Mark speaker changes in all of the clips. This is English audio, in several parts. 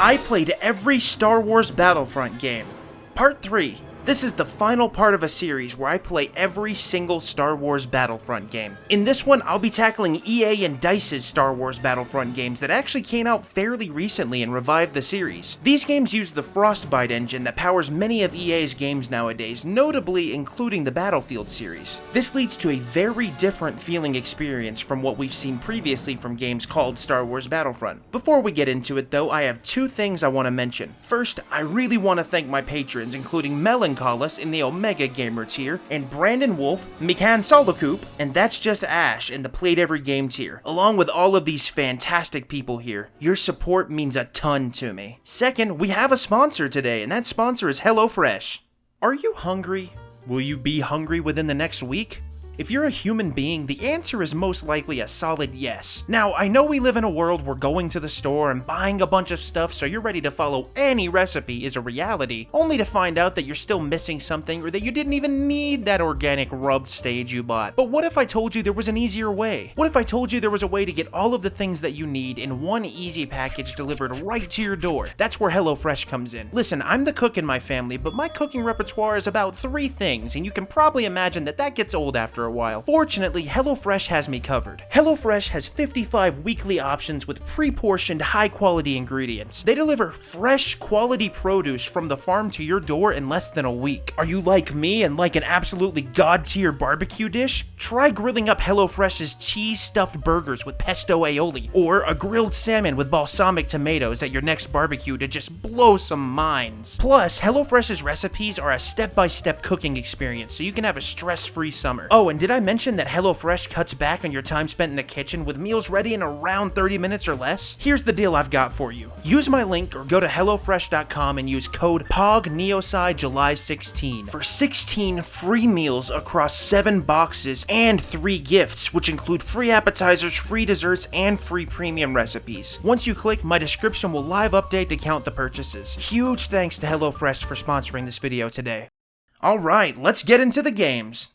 Speaker 1: I played every Star Wars Battlefront game. Part 3. This is the final part of a series where I play every single Star Wars Battlefront game. In this one, I'll be tackling EA and DICE's Star Wars Battlefront games that actually came out fairly recently and revived the series. These games use the Frostbite engine that powers many of EA's games nowadays, notably including the Battlefield series. This leads to a very different feeling experience from what we've seen previously from games called Star Wars Battlefront. Before we get into it though, I have two things I want to mention. First, I really want to thank my patrons, including Melon in the Omega Gamer tier, and Brandon Wolf, Mikan Solocoop, and That's Just Ash in the Played Every Game tier, along with all of these fantastic people here. Your support means a ton to me. Second, we have a sponsor today, and that sponsor is HelloFresh. Are you hungry? Will you be hungry within the next week? If you're a human being, the answer is most likely a solid yes. Now, I know we live in a world where going to the store and buying a bunch of stuff so you're ready to follow any recipe is a reality, only to find out that you're still missing something or that you didn't even need that organic rubbed stage you bought. But what if I told you there was an easier way? What if I told you there was a way to get all of the things that you need in one easy package delivered right to your door? That's where HelloFresh comes in. Listen, I'm the cook in my family, but my cooking repertoire is about 3 things, and you can probably imagine that gets old after a while. Fortunately, HelloFresh has me covered. HelloFresh has 55 weekly options with pre-portioned high-quality ingredients. They deliver fresh, quality produce from the farm to your door in less than a week. Are you like me and like an absolutely god-tier barbecue dish? Try grilling up HelloFresh's cheese-stuffed burgers with pesto aioli, or a grilled salmon with balsamic tomatoes at your next barbecue to just blow some minds. Plus, HelloFresh's recipes are a step-by-step cooking experience, so you can have a stress-free summer. Oh, and did I mention that HelloFresh cuts back on your time spent in the kitchen with meals ready in around 30 minutes or less? Here's the deal I've got for you. Use my link or go to HelloFresh.com and use code POGNEOSCI-July16 for 16 free meals across 7 boxes and 3 gifts, which include free appetizers, free desserts, and free premium recipes. Once you click, my description will live update to count the purchases. Huge thanks to HelloFresh for sponsoring this video today. Alright, let's get into the games.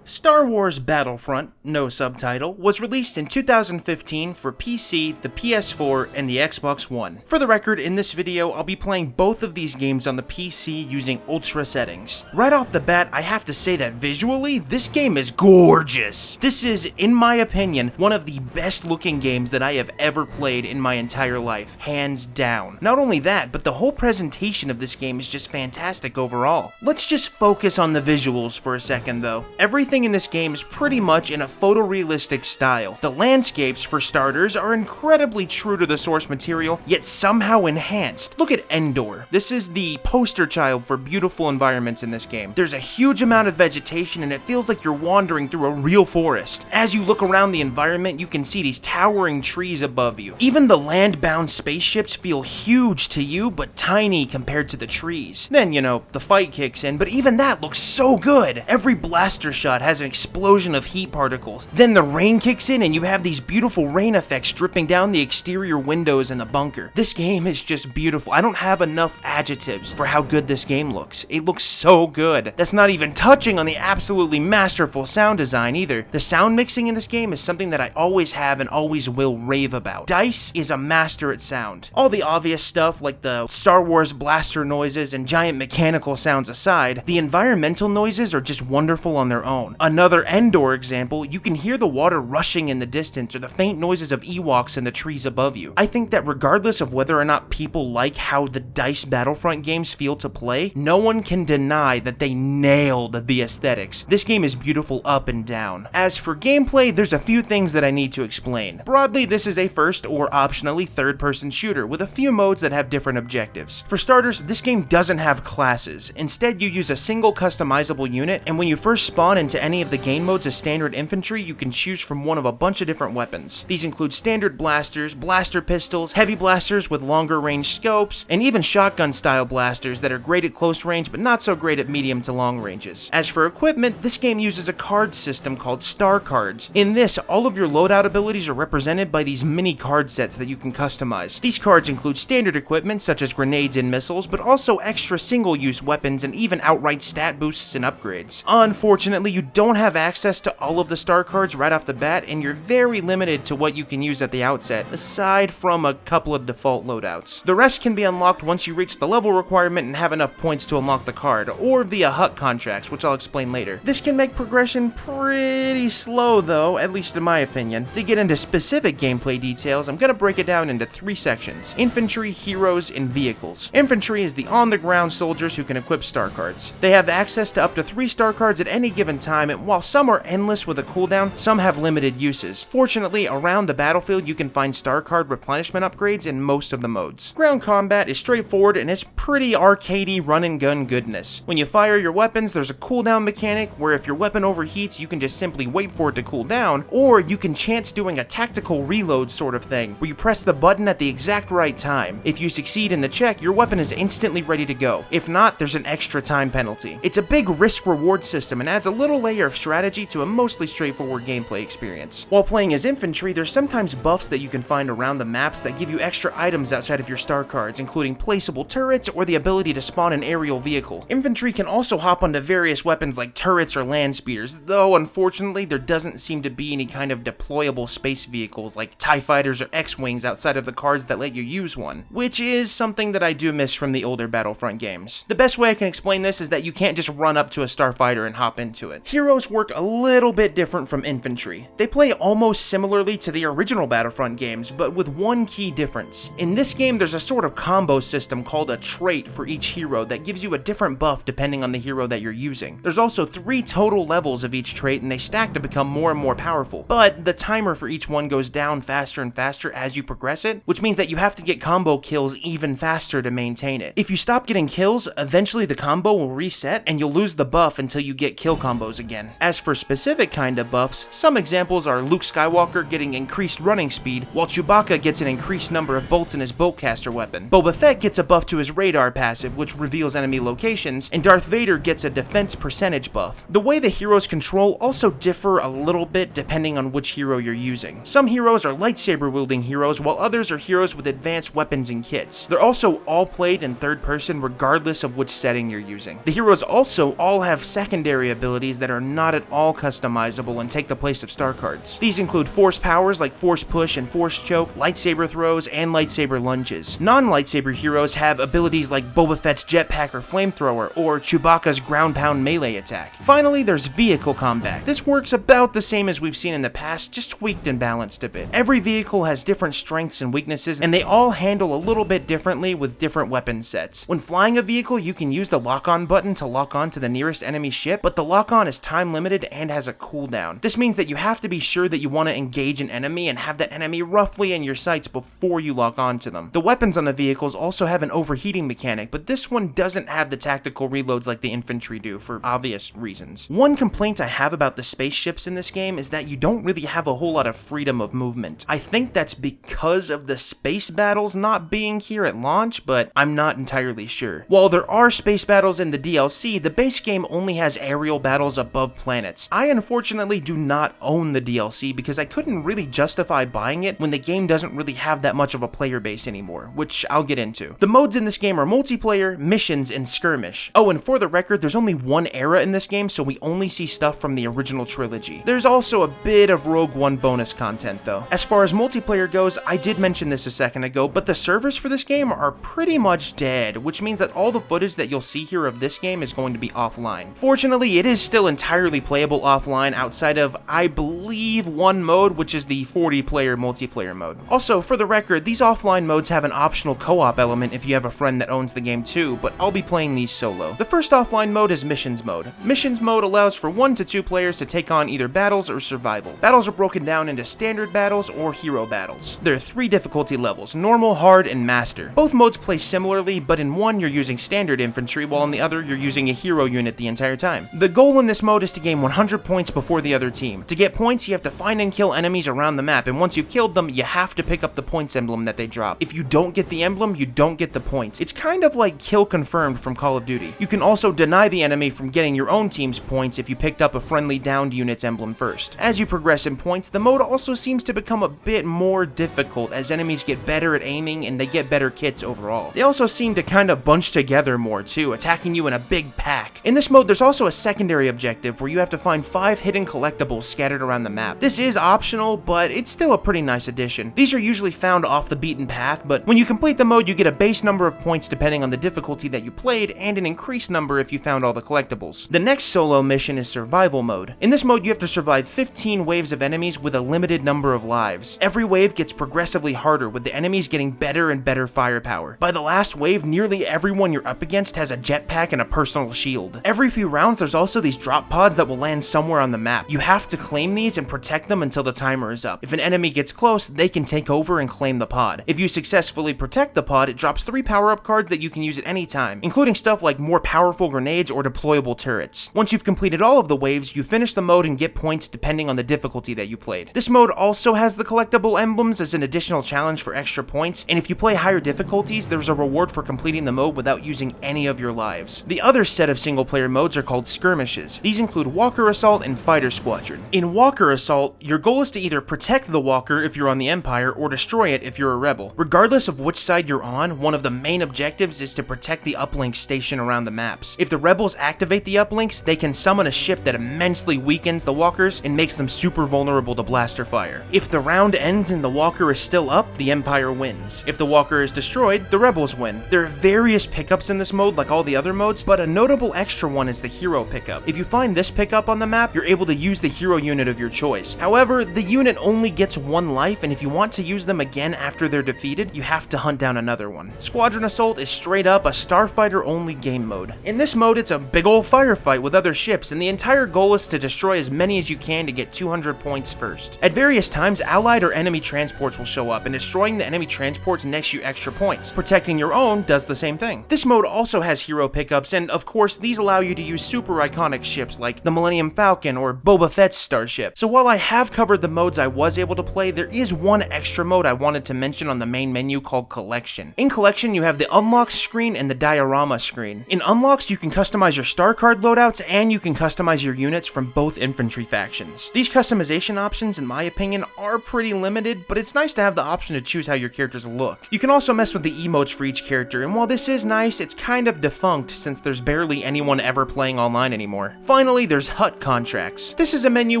Speaker 1: Star Wars Battlefront, no subtitle, was released in 2015 for PC, the PS4, and the Xbox One. For the record, in this video, I'll be playing both of these games on the PC using Ultra settings. Right off the bat, I have to say that visually, this game is gorgeous. This is, in my opinion, one of the best looking games that I have ever played in my entire life, hands down. Not only that, but the whole presentation of this game is just fantastic overall. Let's just focus on the visuals for a second though. Everything in this game is pretty much in a photorealistic style. The landscapes, for starters, are incredibly true to the source material, yet somehow enhanced. Look at Endor. This is the poster child for beautiful environments in this game. There's a huge amount of vegetation and it feels like you're wandering through a real forest. As you look around the environment, you can see these towering trees above you. Even the land-bound spaceships feel huge to you, but tiny compared to the trees. Then, you know, the fight kicks in, but even that looks so good. Every blaster shot has an explosion of heat particles. Then the rain kicks in and you have these beautiful rain effects dripping down the exterior windows in the bunker. This game is just beautiful. I don't have enough adjectives for how good this game looks. It looks so good. That's not even touching on the absolutely masterful sound design either. The sound mixing in this game is something that I always have and always will rave about. DICE is a master at sound. All the obvious stuff like the Star Wars blaster noises and giant mechanical sounds aside, the environmental noises are just wonderful on their own. Another Endor example, you can hear the water rushing in the distance or the faint noises of Ewoks in the trees above you. I think that regardless of whether or not people like how the DICE Battlefront games feel to play, no one can deny that they nailed the aesthetics. This game is beautiful up and down. As for gameplay, there's a few things that I need to explain. Broadly, this is a first or optionally third-person shooter with a few modes that have different objectives. For starters, this game doesn't have classes. Instead, you use a single customizable unit, and when you first spawn into any of the game modes as standard infantry, you can choose from one of a bunch of different weapons. These include standard blasters, blaster pistols, heavy blasters with longer range scopes, and even shotgun style blasters that are great at close range but not so great at medium to long ranges. As for equipment, this game uses a card system called Star Cards. In this, all of your loadout abilities are represented by these mini card sets that you can customize. These cards include standard equipment such as grenades and missiles, but also extra single-use weapons and even outright stat boosts and upgrades. Unfortunately, you don't have access to all of the star cards right off the bat, and you're very limited to what you can use at the outset, aside from a couple of default loadouts. The rest can be unlocked once you reach the level requirement and have enough points to unlock the card, or via hut contracts, which I'll explain later. This can make progression pretty slow though, at least in my opinion. To get into specific gameplay details, I'm gonna break it down into 3 sections: infantry, heroes, and vehicles. Infantry is the on-the-ground soldiers who can equip star cards. They have access to up to 3 star cards at any given time, and while some are endless with a cooldown, some have limited uses. Fortunately, around the battlefield you can find star card replenishment upgrades in most of the modes. Ground combat is straightforward and is pretty arcadey run and gun goodness. When you fire your weapons, there's a cooldown mechanic where if your weapon overheats you can just simply wait for it to cool down, or you can chance doing a tactical reload sort of thing, where you press the button at the exact right time. If you succeed in the check, your weapon is instantly ready to go. If not, there's an extra time penalty. It's a big risk-reward system and adds a little layer of strategy to a mostly straightforward gameplay experience. While playing as infantry, there's sometimes buffs that you can find around the maps that give you extra items outside of your star cards, including placeable turrets or the ability to spawn an aerial vehicle. Infantry can also hop onto various weapons like turrets or land speeders, though unfortunately there doesn't seem to be any kind of deployable space vehicles like TIE fighters or X-Wings outside of the cards that let you use one, which is something that I do miss from the older Battlefront games. The best way I can explain this is that you can't just run up to a starfighter and hop into it. Heroes work a little bit different from infantry. They play almost similarly to the original Battlefront games, but with one key difference. In this game, there's a sort of combo system called a trait for each hero that gives you a different buff depending on the hero that you're using. There's also 3 total levels of each trait, and they stack to become more and more powerful, but the timer for each one goes down faster and faster as you progress it, which means that you have to get combo kills even faster to maintain it. If you stop getting kills, eventually the combo will reset and you'll lose the buff until you get kill combos again. As for specific kind of buffs, some examples are Luke Skywalker getting increased running speed, while Chewbacca gets an increased number of bolts in his boltcaster weapon. Boba Fett gets a buff to his radar passive, which reveals enemy locations, and Darth Vader gets a defense percentage buff. The way the heroes control also differ a little bit depending on which hero you're using. Some heroes are lightsaber wielding heroes, while others are heroes with advanced weapons and kits. They're also all played in third person regardless of which setting you're using. The heroes also all have secondary abilities that are not at all customizable and take the place of star cards. These include force powers like force push and force choke, lightsaber throws, and lightsaber lunges. Non-lightsaber heroes have abilities like Boba Fett's jetpack or flamethrower, or Chewbacca's ground pound melee attack. Finally, there's vehicle combat. This works about the same as we've seen in the past, just tweaked and balanced a bit. Every vehicle has different strengths and weaknesses, and they all handle a little bit differently with different weapon sets. When flying a vehicle, you can use the lock-on button to lock on to the nearest enemy ship, but the lock-on is time limited and has a cooldown. This means that you have to be sure that you want to engage an enemy and have that enemy roughly in your sights before you lock on to them. The weapons on the vehicles also have an overheating mechanic, but this one doesn't have the tactical reloads like the infantry do for obvious reasons. One complaint I have about the spaceships in this game is that you don't really have a whole lot of freedom of movement. I think that's because of the space battles not being here at launch, but I'm not entirely sure. While there are space battles in the DLC, the base game only has aerial battles above planets. I unfortunately do not own the DLC because I couldn't really justify buying it when the game doesn't really have that much of a player base anymore, which I'll get into. The modes in this game are multiplayer, missions, and skirmish. Oh, and for the record, there's only one era in this game, so we only see stuff from the original trilogy. There's also a bit of Rogue One bonus content though. As far as multiplayer goes, I did mention this a second ago, but the servers for this game are pretty much dead, which means that all the footage that you'll see here of this game is going to be offline. Fortunately, it is still entirely playable offline outside of, I believe, one mode, which is the 40-player multiplayer mode. Also, for the record, these offline modes have an optional co-op element if you have a friend that owns the game too, but I'll be playing these solo. The first offline mode is Missions mode. Missions mode allows for 1 to 2 players to take on either battles or survival. Battles are broken down into standard battles or hero battles. There are 3 difficulty levels: normal, hard, and master. Both modes play similarly, but in one you're using standard infantry, while in the other you're using a hero unit the entire time. The goal in this mode is to gain 100 points before the other team. To get points, you have to find and kill enemies around the map, and once you've killed them, you have to pick up the points emblem that they drop. If you don't get the emblem, you don't get the points. It's kind of like kill confirmed from Call of Duty. You can also deny the enemy from getting your own team's points if you picked up a friendly downed unit's emblem first. As you progress in points, the mode also seems to become a bit more difficult as enemies get better at aiming and they get better kits overall. They also seem to kind of bunch together more too, attacking you in a big pack. In this mode, there's also a secondary objective objective where you have to find 5 hidden collectibles scattered around the map. This is optional, but it's still a pretty nice addition. These are usually found off the beaten path, but when you complete the mode, you get a base number of points depending on the difficulty that you played, and an increased number if you found all the collectibles. The next solo mission is survival mode. In this mode, you have to survive 15 waves of enemies with a limited number of lives. Every wave gets progressively harder, with the enemies getting better and better firepower. By the last wave, nearly everyone you're up against has a jetpack and a personal shield. Every few rounds, there's also these drop pods that will land somewhere on the map. You have to claim these and protect them until the timer is up. If an enemy gets close, they can take over and claim the pod. If you successfully protect the pod, it drops 3 power-up cards that you can use at any time, including stuff like more powerful grenades or deployable turrets. Once you've completed all of the waves, you finish the mode and get points depending on the difficulty that you played. This mode also has the collectible emblems as an additional challenge for extra points, and if you play higher difficulties, there's a reward for completing the mode without using any of your lives. The other set of single-player modes are called skirmishes. These include Walker Assault and Fighter Squadron. In Walker Assault, your goal is to either protect the Walker if you're on the Empire, or destroy it if you're a rebel. Regardless of which side you're on, one of the main objectives is to protect the uplinks stationed around the maps. If the rebels activate the uplinks, they can summon a ship that immensely weakens the walkers and makes them super vulnerable to blaster fire. If the round ends and the walker is still up, the Empire wins. If the walker is destroyed, the rebels win. There are various pickups in this mode like all the other modes, but a notable extra one is the hero pickup. If you find this pickup on the map, you're able to use the hero unit of your choice. However, the unit only gets 1 life, and if you want to use them again after they're defeated, you have to hunt down another one. Squadron Assault is straight up a starfighter-only game mode. In this mode, it's a big ol' firefight with other ships, and the entire goal is to destroy as many as you can to get 200 points first. At various times, allied or enemy transports will show up, and destroying the enemy transports nets you extra points. Protecting your own does the same thing. This mode also has hero pickups, and of course, these allow you to use super iconic ships like the Millennium Falcon or Boba Fett's starship. So while I have covered the modes I was able to play, there is one extra mode I wanted to mention on the main menu called Collection. In Collection, you have the Unlocks screen and the Diorama screen. In Unlocks, you can customize your star card loadouts, and you can customize your units from both infantry factions. These customization options, in my opinion, are pretty limited, but it's nice to have the option to choose how your characters look. You can also mess with the emotes for each character, and while this is nice, it's kind of defunct since there's barely anyone ever playing online anymore. Finally, there's HUT contracts. This is a menu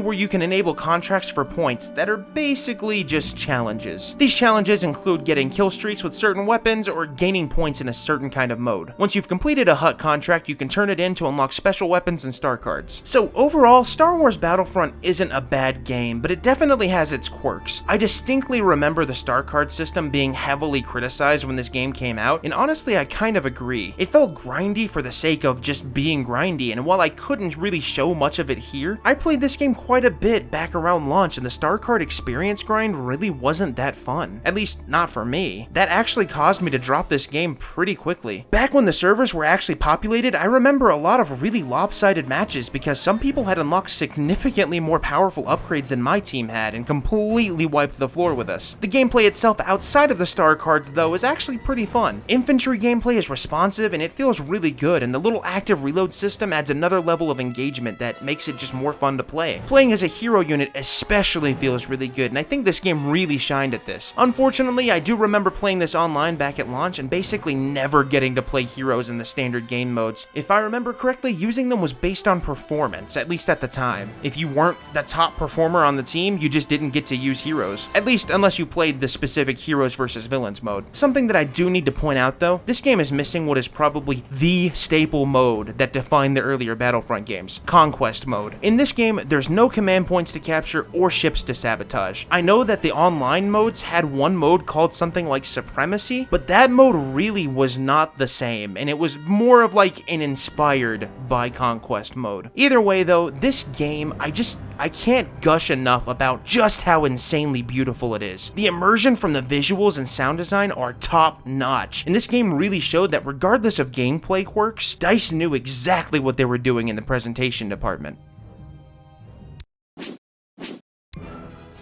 Speaker 1: where you can enable contracts for points that are basically just challenges. These challenges include getting kill streaks with certain weapons or gaining points in a certain kind of mode. Once you've completed a HUT contract, you can turn it in to unlock special weapons and star cards. So overall, Star Wars Battlefront isn't a bad game, but it definitely has its quirks. I distinctly remember the star card system being heavily criticized when this game came out, and honestly I kind of agree. It felt grindy for the sake of just being grindy, and while I couldn't really show much of it here, I played this game quite a bit back around launch, and the star card experience grind really wasn't that fun. At least, not for me. That actually caused me to drop this game pretty quickly. Back when the servers were actually populated, I remember a lot of really lopsided matches because some people had unlocked significantly more powerful upgrades than my team had and completely wiped the floor with us. The gameplay itself outside of the star cards, though, is actually pretty fun. Infantry gameplay is responsive and it feels really good, and the little active reload system adds another level of engagement that makes it just more fun to play. Playing as a hero unit especially feels really good, and I think this game really shined at this. Unfortunately, I do remember playing this online back at launch and basically never getting to play heroes in the standard game modes. If I remember correctly, using them was based on performance, at least at the time. If you weren't the top performer on the team, you just didn't get to use heroes. At least unless you played the specific heroes versus villains mode. Something that I do need to point out though, this game is missing what is probably the staple mode that defined the earlier Battlefront games, Conquest mode. In this game, there's no command points to capture or ships to sabotage. I know that the online modes had one mode called something like Supremacy, but that mode really was not the same, and it was more of like an inspired by Conquest mode. Either way though, this game, I can't gush enough about just how insanely beautiful it is. The immersion from the visuals and sound design are top notch, and this game really showed that regardless of gameplay quirks, DICE knew exactly what they were doing in the presentation department.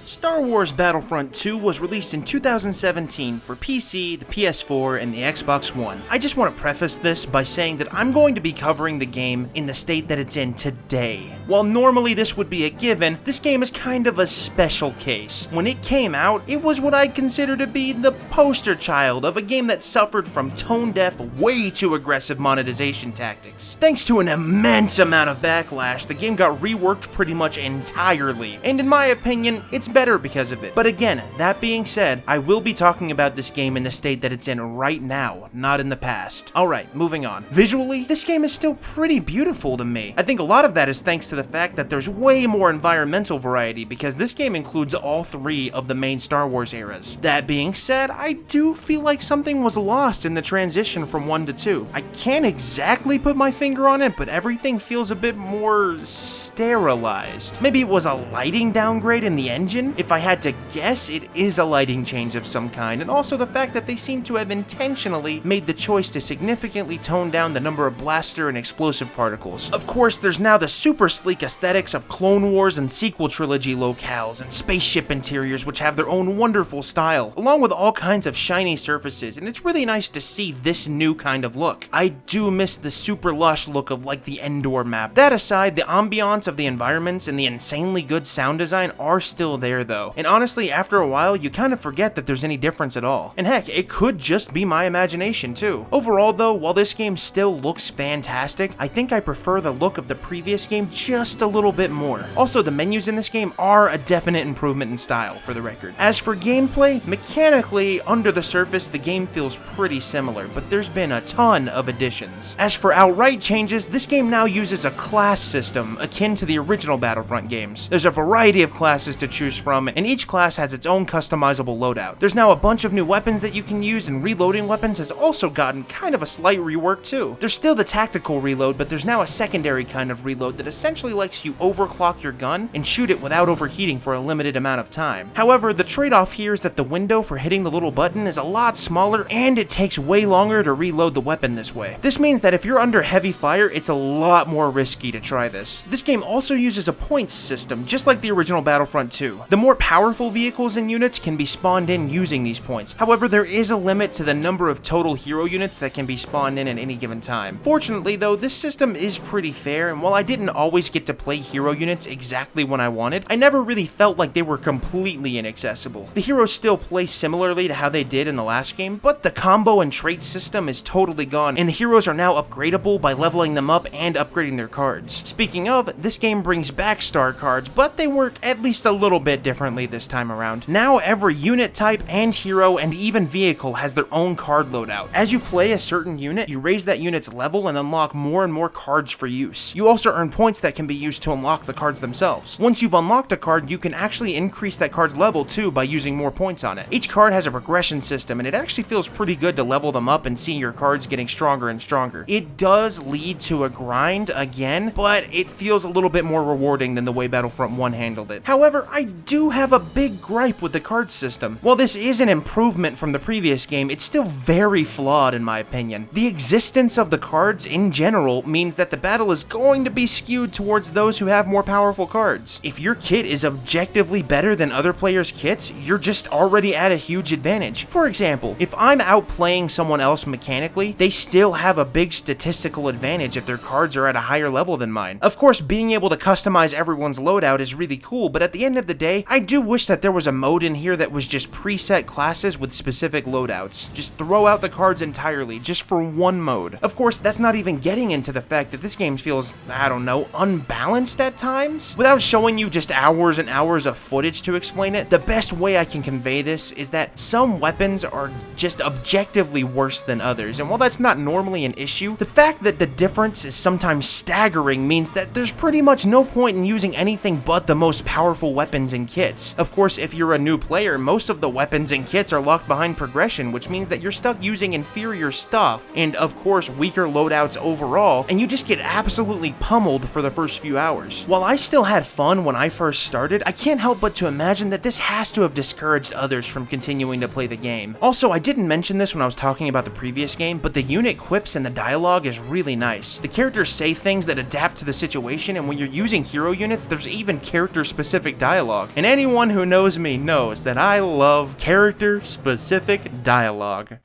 Speaker 1: Star Wars Battlefront 2 was released in 2017 for PC, the PS4, and the Xbox One. I just want to preface this by saying that I'm going to be covering the game in the state that it's in today. While normally this would be a given, this game is kind of a special case. When it came out, it was what I'd consider to be the poster child of a game that suffered from tone-deaf, way too aggressive monetization tactics. Thanks to an immense amount of backlash, the game got reworked pretty much entirely, and in my opinion, it's better because of it. But again, that being said, I will be talking about this game in the state that it's in right now, not in the past. Alright, moving on. Visually, this game is still pretty beautiful to me. I think a lot of that is thanks to the fact that there's way more environmental variety because this game includes all three of the main Star Wars eras. That being said, I do feel like something was lost in the transition from 1 to 2. I can't exactly put my finger on it, but everything feels a bit more sterilized. Maybe it was a lighting downgrade in the engine? If I had to guess, it is a lighting change of some kind, and also the fact that they seem to have intentionally made the choice to significantly tone down the number of blaster and explosive particles. Of course, there's now the super sleek aesthetics of Clone Wars and sequel trilogy locales and spaceship interiors which have their own wonderful style, along with all kinds of shiny surfaces, and it's really nice to see this new kind of look. I do miss the super lush look of like the Endor map. That aside, the ambiance of the environments and the insanely good sound design are still there though, and honestly after a while you kind of forget that there's any difference at all. And heck, it could just be my imagination too. Overall though, while this game still looks fantastic, I think I prefer the look of the previous game just a little bit more. Also, the menus in this game are a definite improvement in style, for the record. As for gameplay, mechanically, under the surface the game feels pretty similar, but there's been a ton of additions. As for outright changes, this game now uses a class system akin to the original Battlefront games. There's a variety of classes to choose from, and each class has its own customizable loadout. There's now a bunch of new weapons that you can use, and reloading weapons has also gotten kind of a slight rework too. There's still the tactical reload, but there's now a secondary kind of reload that essentially lets you overclock your gun and shoot it without overheating for a limited amount of time. However, the trade-off here is that the window for hitting the little button is a lot smaller, and it takes way longer to reload the weapon this way. This means that if you're under heavy fire, it's a lot more risky to try this. This game also uses a points system, just like the original Battlefront 2. The more powerful vehicles and units can be spawned in using these points. However, there is a limit to the number of total hero units that can be spawned in at any given time. Fortunately though, this system is pretty fair, and while I didn't always get to play hero units exactly when I wanted, I never really felt like they were completely inaccessible. The heroes still play similarly to how they did in the last game, but the combo and trait system is totally gone, and the heroes are now upgradable by leveling them up and upgrading their cards. Speaking of, this game brings back star cards, but they work at least a little bit differently this time around. Now every unit type and hero and even vehicle has their own card loadout. As you play a certain unit, you raise that unit's level and unlock more and more cards for use. You also earn points that can be used to unlock the cards themselves. Once you've unlocked a card, you can actually increase that card's level too by using more points on it. Each card has a progression system, and it actually feels pretty good to level them up and see your cards getting stronger and stronger. It does lead to a grind again, but it feels a little bit more rewarding than the way Battlefront 1 handled it. However, I do have a big gripe with the card system. While this is an improvement from the previous game, it's still very flawed in my opinion. The existence of the cards in general means that the battle is going to be skewed towards those who have more powerful cards. If your kit is objectively better than other players' kits, you're just already at a huge advantage. For example, if I'm outplaying someone else mechanically, they still have a big statistical advantage if their cards are at a higher level than mine. Of course, being able to customize everyone's loadout is really cool, but at the end of the day, I do wish that there was a mode in here that was just preset classes with specific loadouts. Just throw out the cards entirely, just for one mode. Of course, that's not even getting into the fact that this game feels, I don't know, unbalanced at times. Without showing you just hours and hours of footage to explain it, the best way I can convey this is that some weapons are just objectively worse than others, and while that's not normally an issue, the fact that the difference is sometimes staggering means that there's pretty much no point in using anything but the most powerful weapons and kits. Of course, if you're a new player, most of the weapons and kits are locked behind progression, which means that you're stuck using inferior stuff, and of course weaker loadouts overall, and you just get absolutely pummeled for the first few hours. While I still had fun when I first started, I can't help but to imagine that this has to have discouraged others from continuing to play the game. Also, I didn't mention this when I was talking about the previous game, but the unit quips and the dialogue is really nice. The characters say things that adapt to the situation, and when you're using hero units, there's even character-specific dialogue. And anyone who knows me knows that I love character-specific dialogue.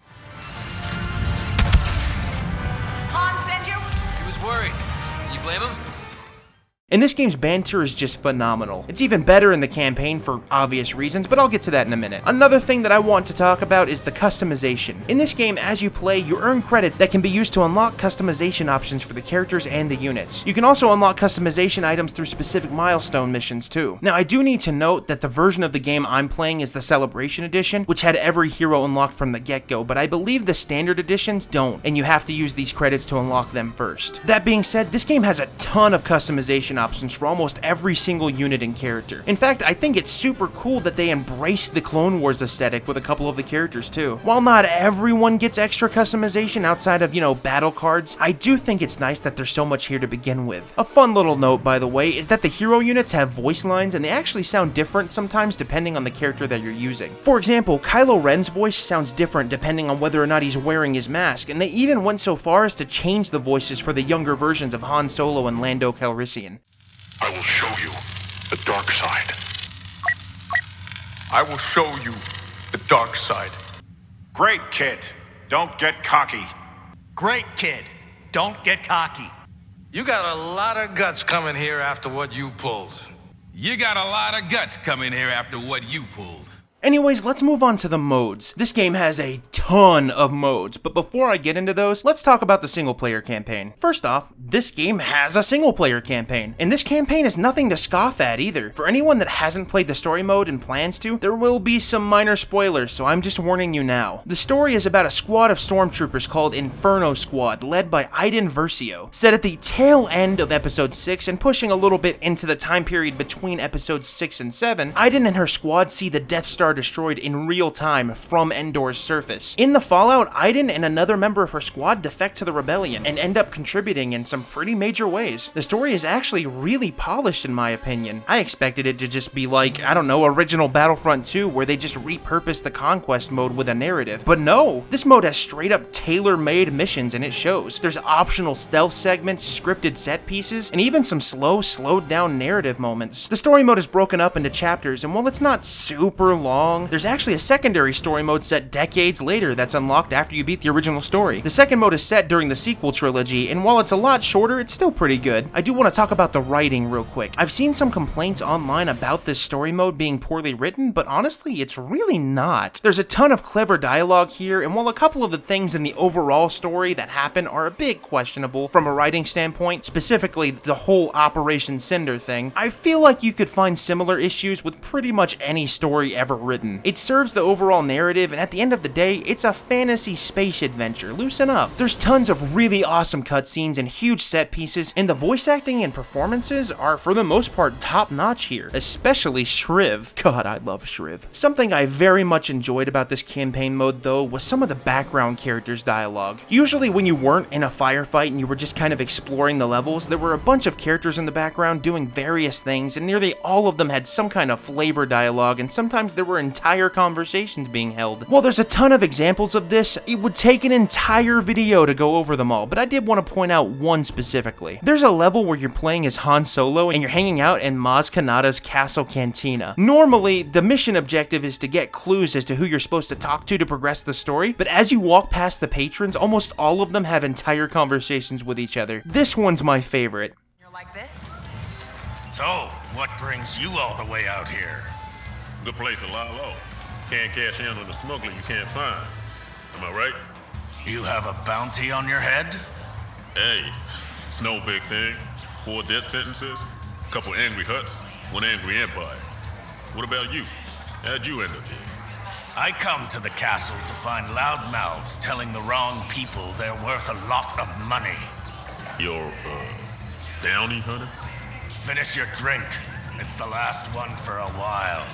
Speaker 2: Han sent you?
Speaker 3: He was worried. You blame him?
Speaker 1: And this game's banter is just phenomenal. It's even better in the campaign for obvious reasons, but I'll get to that in a minute. Another thing that I want to talk about is the customization. In this game, as you play, you earn credits that can be used to unlock customization options for the characters and the units. You can also unlock customization items through specific milestone missions too. Now, I do need to note that the version of the game I'm playing is the Celebration Edition, which had every hero unlocked from the get-go, but I believe the standard editions don't, and you have to use these credits to unlock them first. That being said, this game has a ton of customization options for almost every single unit and character. In fact, I think it's super cool that they embraced the Clone Wars aesthetic with a couple of the characters too. While not everyone gets extra customization outside of, battle cards, I do think it's nice that there's so much here to begin with. A fun little note, by the way, is that the hero units have voice lines and they actually sound different sometimes depending on the character that you're using. For example, Kylo Ren's voice sounds different depending on whether or not he's wearing his mask, and they even went so far as to change the voices for the younger versions of Han Solo and Lando Calrissian.
Speaker 4: I will show you the dark side.
Speaker 5: I will show you the dark side.
Speaker 4: Great, kid. Don't get cocky.
Speaker 6: Great kid. Don't get cocky.
Speaker 7: You got a lot of guts coming here after what you pulled.
Speaker 8: You got a lot of guts coming here after what you pulled.
Speaker 1: Anyways, let's move on to the modes. This game has a ton of modes, but before I get into those, let's talk about the single-player campaign. First off, this game has a single-player campaign, and this campaign is nothing to scoff at either. For anyone that hasn't played the story mode and plans to, there will be some minor spoilers, so I'm just warning you now. The story is about a squad of stormtroopers called Inferno Squad, led by Iden Versio, set at the tail end of Episode 6 and pushing a little bit into the time period between Episodes 6 and 7. Iden and her squad see the Death Star destroyed in real time from Endor's surface. In the fallout, Iden and another member of her squad defect to the rebellion and end up contributing in some pretty major ways. The story is actually really polished in my opinion. I expected it to just be like, original Battlefront 2 where they just repurposed the conquest mode with a narrative. But no, this mode has straight up tailor-made missions and it shows. There's optional stealth segments, scripted set pieces, and even some slowed down narrative moments. The story mode is broken up into chapters, and while it's not super long, there's actually a secondary story mode set decades later that's unlocked after you beat the original story. The second mode is set during the sequel trilogy, and while it's a lot shorter, it's still pretty good. I do want to talk about the writing real quick. I've seen some complaints online about this story mode being poorly written, but honestly, it's really not. There's a ton of clever dialogue here, and while a couple of the things in the overall story that happen are a bit questionable from a writing standpoint, specifically the whole Operation Cinder thing, I feel like you could find similar issues with pretty much any story ever written. It serves the overall narrative, and at the end of the day, it's a fantasy space adventure. Loosen up. There's tons of really awesome cutscenes and huge set pieces, and the voice acting and performances are for the most part top notch here, especially Shriv. God, I love Shriv. Something I very much enjoyed about this campaign mode though was some of the background characters' dialogue. Usually when you weren't in a firefight and you were just kind of exploring the levels, there were a bunch of characters in the background doing various things, and nearly all of them had some kind of flavor dialogue, and sometimes there were entire conversations being held. While there's a ton of examples of this, it would take an entire video to go over them all, but I did want to point out one specifically. There's a level where you're playing as Han Solo and you're hanging out in Maz Kanata's castle cantina. Normally, the mission objective is to get clues as to who you're supposed to talk to progress the story, but as you walk past the patrons, almost all of them have entire conversations with each other. This one's my favorite.
Speaker 2: You're like this?
Speaker 7: So, what brings you all the way out here?
Speaker 4: The place a lot low. Can't cash in on the smuggler you can't find. Am I right?
Speaker 7: You have a bounty on your head?
Speaker 4: Hey, it's no big thing. 4 death sentences, a couple angry huts, 1 angry empire. What about you? How'd you end up here?
Speaker 7: I come to the castle to find loudmouths telling the wrong people they're worth a lot of money.
Speaker 4: You're, bounty hunter?
Speaker 7: Finish your drink. It's the last one for a while.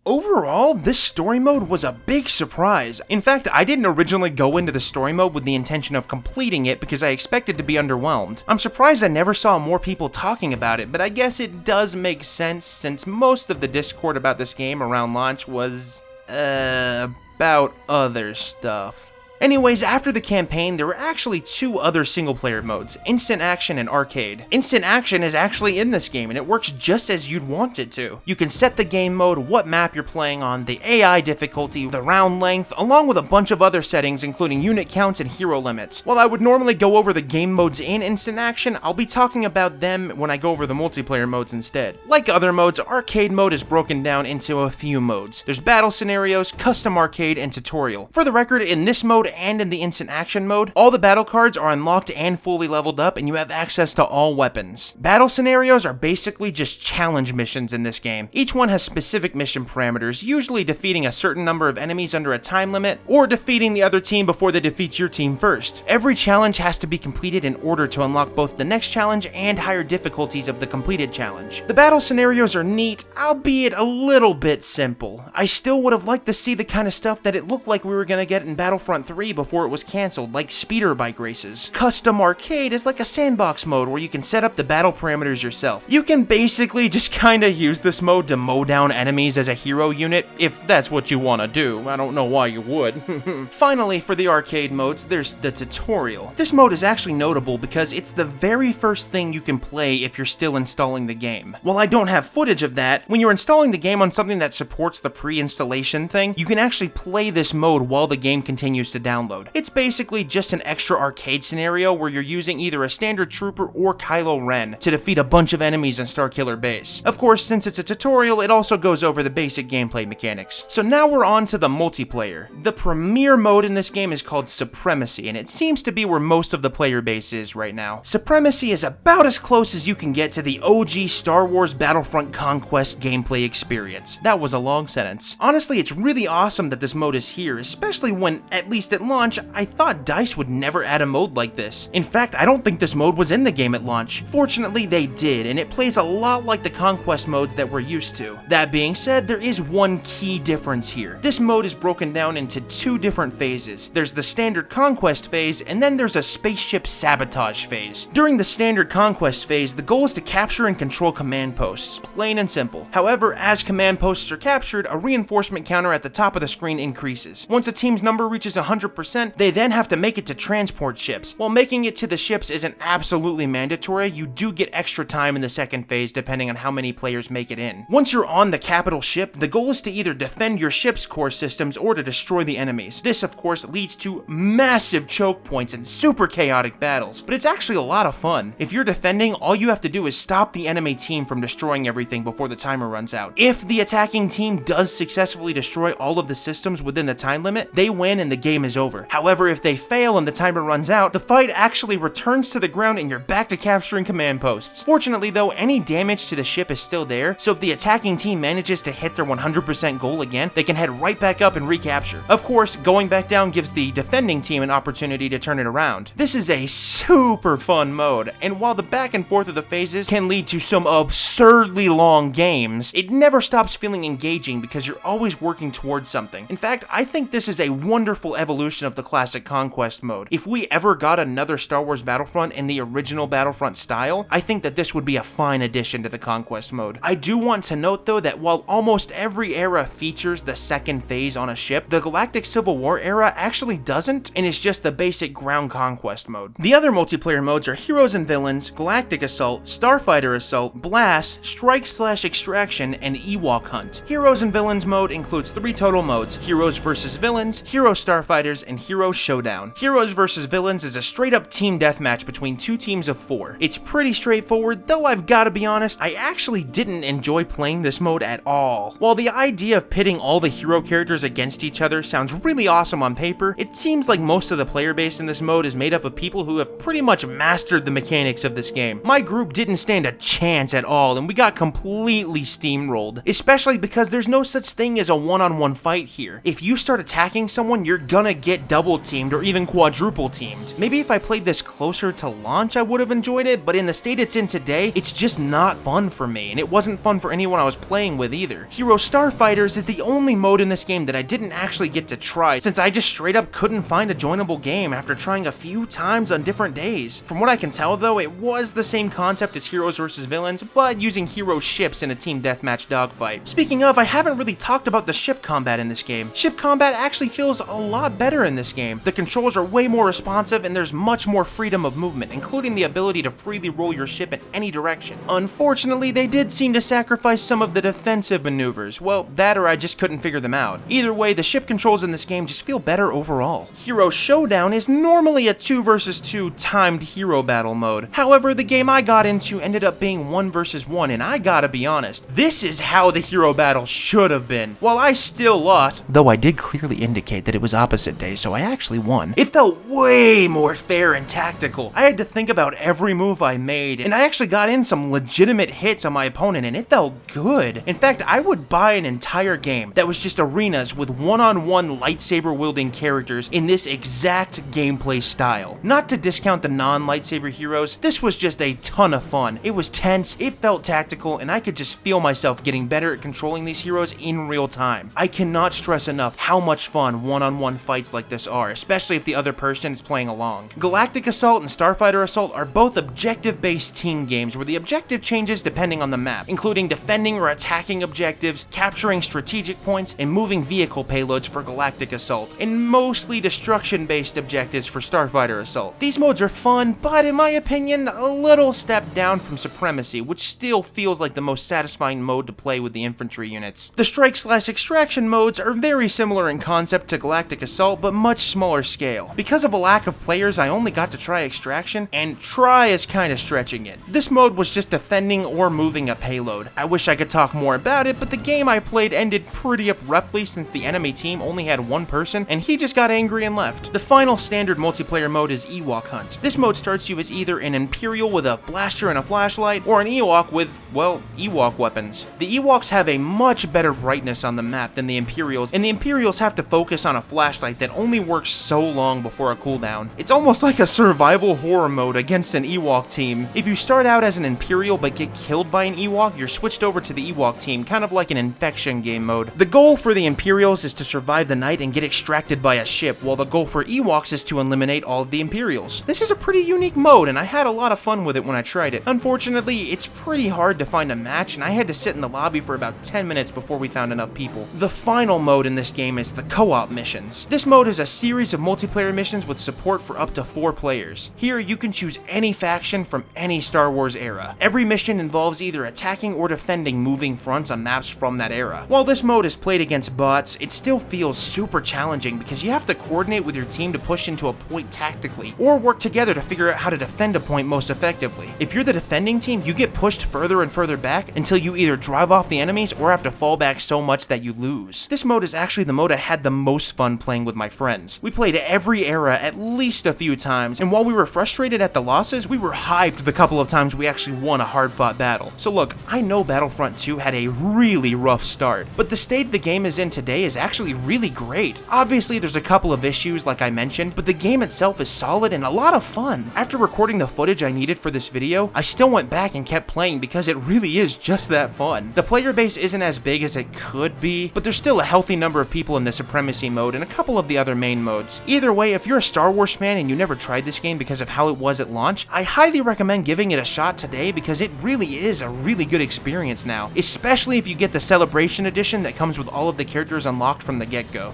Speaker 1: Overall, this story mode was a big surprise. In fact, I didn't originally go into the story mode with the intention of completing it because I expected to be underwhelmed. I'm surprised I never saw more people talking about it, but I guess it does make sense since most of the discord about this game around launch was, about other stuff. Anyways, after the campaign, there were actually 2 other single-player modes, Instant Action and Arcade. Instant Action is actually in this game, and it works just as you'd want it to. You can set the game mode, what map you're playing on, the AI difficulty, the round length, along with a bunch of other settings including unit counts and hero limits. While I would normally go over the game modes in Instant Action, I'll be talking about them when I go over the multiplayer modes instead. Like other modes, Arcade mode is broken down into a few modes. There's battle scenarios, custom arcade, and tutorial. For the record, in this mode and in the Instant Action mode, all the battle cards are unlocked and fully leveled up, and you have access to all weapons. Battle scenarios are basically just challenge missions in this game. Each one has specific mission parameters, usually defeating a certain number of enemies under a time limit, or defeating the other team before they defeat your team first. Every challenge has to be completed in order to unlock both the next challenge and higher difficulties of the completed challenge. The battle scenarios are neat, albeit a little bit simple. I still would have liked to see the kind of stuff that it looked like we were gonna get in Battlefront 3 before it was cancelled, like speeder bike races. Custom Arcade is like a sandbox mode where you can set up the battle parameters yourself. You can basically just kinda use this mode to mow down enemies as a hero unit, if that's what you wanna do. I don't know why you would. Finally, for the arcade modes, there's the tutorial. This mode is actually notable because it's the very first thing you can play if you're still installing the game. While I don't have footage of that, when you're installing the game on something that supports the pre-installation thing, you can actually play this mode while the game continues to download. It's basically just an extra arcade scenario where you're using either a standard trooper or Kylo Ren to defeat a bunch of enemies in Starkiller Base. Of course, since it's a tutorial, it also goes over the basic gameplay mechanics. So now we're on to the multiplayer. The premier mode in this game is called Supremacy, and it seems to be where most of the player base is right now. Supremacy is about as close as you can get to the OG Star Wars Battlefront Conquest gameplay experience. That was a long sentence. Honestly, it's really awesome that this mode is here, especially when, at least at launch, I thought DICE would never add a mode like this. In fact, I don't think this mode was in the game at launch. Fortunately, they did, and it plays a lot like the Conquest modes that we're used to. That being said, there is one key difference here. This mode is broken down into 2 different phases. There's the standard Conquest phase, and then there's a spaceship sabotage phase. During the standard Conquest phase, the goal is to capture and control command posts, plain and simple. However, as command posts are captured, a reinforcement counter at the top of the screen increases. Once a team's number reaches 100%, they then have to make it to transport ships. While making it to the ships isn't absolutely mandatory, you do get extra time in the second phase depending on how many players make it in. Once you're on the capital ship, the goal is to either defend your ship's core systems or to destroy the enemies. This, of course, leads to massive choke points and super chaotic battles, but it's actually a lot of fun. If you're defending, all you have to do is stop the enemy team from destroying everything before the timer runs out. If the attacking team does successfully destroy all of the systems within the time limit, they win and the game is over. However, if they fail and the timer runs out, the fight actually returns to the ground and you're back to capturing command posts. Fortunately though, any damage to the ship is still there, so if the attacking team manages to hit their 100% goal again, they can head right back up and recapture. Of course, going back down gives the defending team an opportunity to turn it around. This is a super fun mode, and while the back and forth of the phases can lead to some absurdly long games, it never stops feeling engaging because you're always working towards something. In fact, I think this is a wonderful evolution of the classic Conquest mode. If we ever got another Star Wars Battlefront in the original Battlefront style, I think that this would be a fine addition to the Conquest mode. I do want to note though that while almost every era features the second phase on a ship, the Galactic Civil War era actually doesn't, and is just the basic ground conquest mode. The other multiplayer modes are Heroes and Villains, Galactic Assault, Starfighter Assault, Blast, Strike/Extraction, and Ewok Hunt. Heroes and Villains mode includes 3 total modes: Heroes vs. Villains, Hero Starfighters, and Hero Showdown. Heroes vs. Villains is a straight up team deathmatch between 2 teams of 4. It's pretty straightforward, though I've gotta be honest, I actually didn't enjoy playing this mode at all. While the idea of pitting all the hero characters against each other sounds really awesome on paper, it seems like most of the player base in this mode is made up of people who have pretty much mastered the mechanics of this game. My group didn't stand a chance at all, and we got completely steamrolled, especially because there's no such thing as a one-on-one fight here. If you start attacking someone, you're gonna get double teamed or even quadruple teamed. Maybe if I played this closer to launch, I would have enjoyed it, but in the state it's in today, it's just not fun for me, and it wasn't fun for anyone I was playing with either. Hero Starfighters is the only mode in this game that I didn't actually get to try, since I just straight up couldn't find a joinable game after trying a few times on different days. From what I can tell though, it was the same concept as Heroes vs. Villains, but using hero ships in a team deathmatch dogfight. Speaking of, I haven't really talked about the ship combat in this game. Ship combat actually feels a lot better better in this game. The controls are way more responsive and there's much more freedom of movement, including the ability to freely roll your ship in any direction. Unfortunately, they did seem to sacrifice some of the defensive maneuvers. Well, that or I just couldn't figure them out. Either way, the ship controls in this game just feel better overall. Hero Showdown is normally a 2 versus 2 timed hero battle mode. However, the game I got into ended up being 1 versus 1, and I gotta be honest, this is how the hero battle should have been. While I still lost, though I did clearly indicate that it was opposite day, so I actually won, it felt way more fair and tactical. I had to think about every move I made, and I actually got in some legitimate hits on my opponent, and it felt good. In fact, I would buy an entire game that was just arenas with one-on-one lightsaber wielding characters in this exact gameplay style. Not to discount the non-lightsaber heroes, this was just a ton of fun. It was tense, it felt tactical, and I could just feel myself getting better at controlling these heroes in real time. I cannot stress enough how much fun one-on-one fights like this are, especially if the other person is playing along. Galactic Assault and Starfighter Assault are both objective-based team games where the objective changes depending on the map, including defending or attacking objectives, capturing strategic points, and moving vehicle payloads for Galactic Assault, and mostly destruction-based objectives for Starfighter Assault. These modes are fun, but in my opinion, a little step down from Supremacy, which still feels like the most satisfying mode to play with the infantry units. The Strike/Extraction modes are very similar in concept to Galactic Assault, but much smaller scale. Because of a lack of players, I only got to try Extraction, and try is kinda stretching it. This mode was just defending or moving a payload. I wish I could talk more about it, but the game I played ended pretty abruptly since the enemy team only had one person, and he just got angry and left. The final standard multiplayer mode is Ewok Hunt. This mode starts you as either an Imperial with a blaster and a flashlight, or an Ewok with, well, Ewok weapons. The Ewoks have a much better brightness on the map than the Imperials, and the Imperials have to focus on a flashlight that only works so long before a cooldown. It's almost like a survival horror mode against an Ewok team. If you start out as an Imperial but get killed by an Ewok, you're switched over to the Ewok team, kind of like an infection game mode. The goal for the Imperials is to survive the night and get extracted by a ship, while the goal for Ewoks is to eliminate all of the Imperials. This is a pretty unique mode, and I had a lot of fun with it when I tried it. Unfortunately, it's pretty hard to find a match, and I had to sit in the lobby for about 10 minutes before we found enough people. The final mode in this game is the co-op missions. This mode is a series of multiplayer missions with support for up to 4 players. Here, you can choose any faction from any Star Wars era. Every mission involves either attacking or defending moving fronts on maps from that era. While this mode is played against bots, it still feels super challenging because you have to coordinate with your team to push into a point tactically, or work together to figure out how to defend a point most effectively. If you're the defending team, you get pushed further and further back until you either drive off the enemies or have to fall back so much that you lose. This mode is actually the mode I had the most fun playing with my friends. We played every era at least a few times, and while we were frustrated at the losses, we were hyped the couple of times we actually won a hard-fought battle. So look, I know Battlefront 2 had a really rough start, but the state the game is in today is actually really great. Obviously, there's a couple of issues like I mentioned, but the game itself is solid and a lot of fun. After recording the footage I needed for this video, I still went back and kept playing because it really is just that fun. The player base isn't as big as it could be, but there's still a healthy number of people in the Supremacy mode and a couple of the other main modes. Either way, if you're a Star Wars fan and you never tried this game because of how it was at launch, I highly recommend giving it a shot today because it really is a really good experience now, especially if you get the Celebration Edition that comes with all of the characters unlocked from the get-go.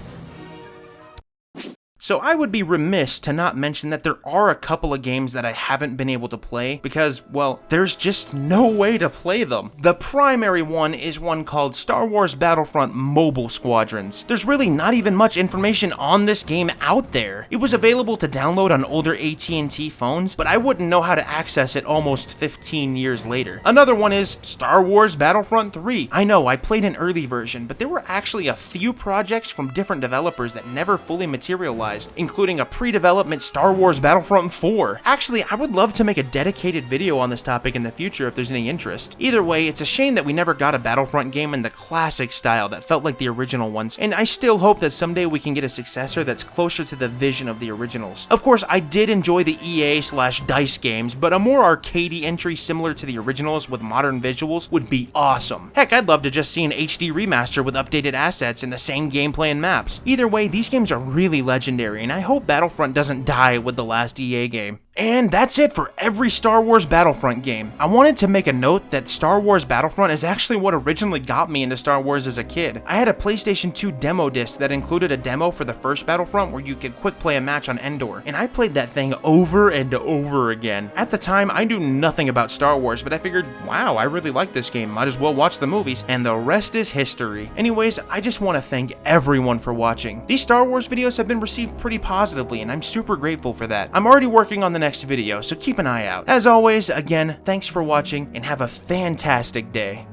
Speaker 1: So I would be remiss to not mention that there are a couple of games that I haven't been able to play because, well, there's just no way to play them. The primary one is one called Star Wars Battlefront Mobile Squadrons. There's really not even much information on this game out there. It was available to download on older AT&T phones, but I wouldn't know how to access it almost 15 years later. Another one is Star Wars Battlefront 3. I know, I played an early version, but there were actually a few projects from different developers that never fully materialized, including a pre-development Star Wars Battlefront 4. Actually, I would love to make a dedicated video on this topic in the future if there's any interest. Either way, it's a shame that we never got a Battlefront game in the classic style that felt like the original ones, and I still hope that someday we can get a successor that's closer to the vision of the originals. Of course, I did enjoy the EA/DICE games, but a more arcadey entry similar to the originals with modern visuals would be awesome. Heck, I'd love to just see an HD remaster with updated assets and the same gameplay and maps. Either way, these games are really legendary, and I hope Battlefront doesn't die with the last EA game. And that's it for every Star Wars Battlefront game. I wanted to make a note that Star Wars Battlefront is actually what originally got me into Star Wars as a kid. I had a PlayStation 2 demo disc that included a demo for the first Battlefront where you could quick play a match on Endor, and I played that thing over and over again. At the time, I knew nothing about Star Wars, but I figured, wow, I really like this game, might as well watch the movies, and the rest is history. Anyways, I just want to thank everyone for watching. These Star Wars videos have been received pretty positively, and I'm super grateful for that. I'm already working on the next video, so keep an eye out. As always, again, thanks for watching, and have a fantastic day.